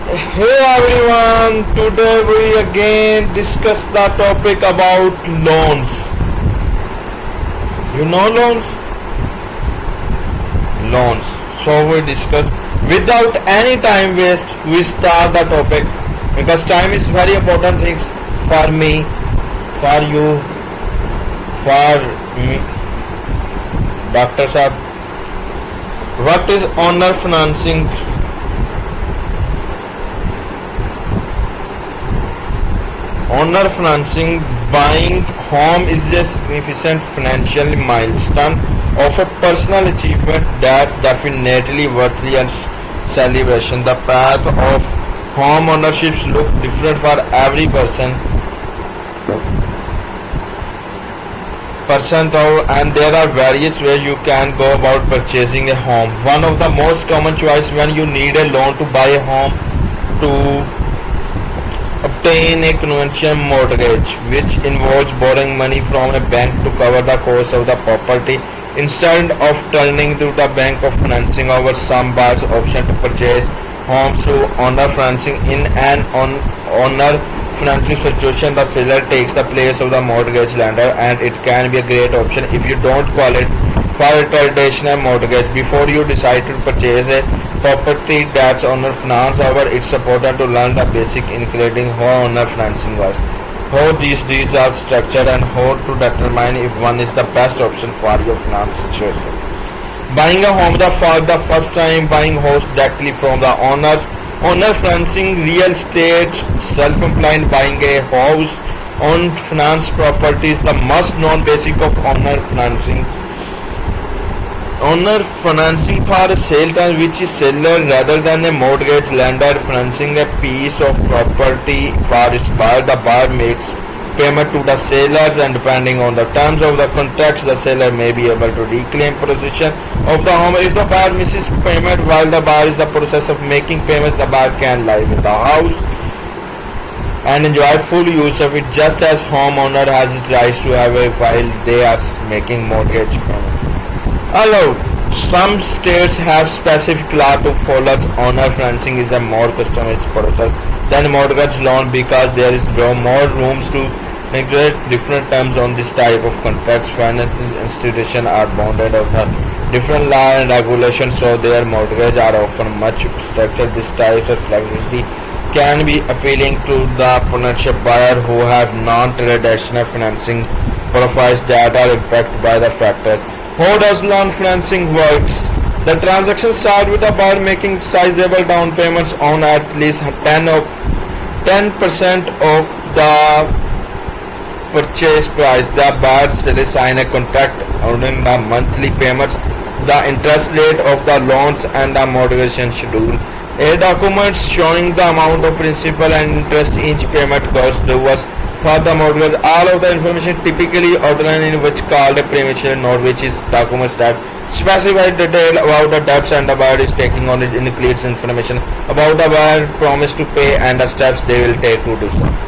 Hey everyone, today we again discuss the topic about loans. You know loans? Loans. So we discuss without any time waste. We start the topic because time is very important things for me, for you, for me. Doctor Saab, what is owner financing? Owner financing, buying home is a significant financial milestone of a personal achievement that's definitely worthy and celebration. The path of home ownership look different for every person and there are various ways you can go about purchasing a home. One of the most common choice when you need a loan to buy a home to obtain a conventional mortgage, which involves borrowing money from a bank to cover the cost of the property instead of turning to the bank of financing. Over some buyers option to purchase homes through owner financing. In an owner financing situation, the seller takes the place of the mortgage lender, and it can be a great option if you don't qualify for a traditional mortgage. Before you decide to purchase a property that's owner finance, however, it's important to learn the basic including how owner financing works, how these deals are structured, and how to determine if one is the best option for your finance situation. Buying a home for the first time, buying house directly from the owners. Owner financing, real estate, self-employed, buying a house on finance properties, the most known basic of owner financing. Owner financing for a sale term, which is seller rather than a mortgage lender financing a piece of property for its buyer. The buyer makes payment to the sellers, and depending on the terms of the contracts, the seller may be able to reclaim possession of the home. If the buyer misses payment while the buyer is in the process of making payments, the buyer can live in the house and enjoy full use of it, just as homeowner has his rights to have it while they are making mortgage payment. Allowed. Some states have specific law to follow. Owner financing is a more customized process than mortgage loan because there is more rooms to negotiate different terms on this type of contracts. Financing institutions are bounded of the different law and regulations, so their mortgages are often much structured. This type of flexibility can be appealing to the potential buyer who have non-traditional financing profiles that are impacted by the factors. How does loan financing works? The transaction starts with the buyer making sizable down payments on at least 10% of the purchase price. The buyer will sign a contract honoring the monthly payments, the interest rate of the loans, and the mortgage schedule. A document showing the amount of principal and interest each payment goes towards for the mortgage. All of the information typically outlined in which called a promissory note, which is documents that specify detail about the debts and the buyer is taking on. It includes information about the buyer promise to pay and the steps they will take to do so.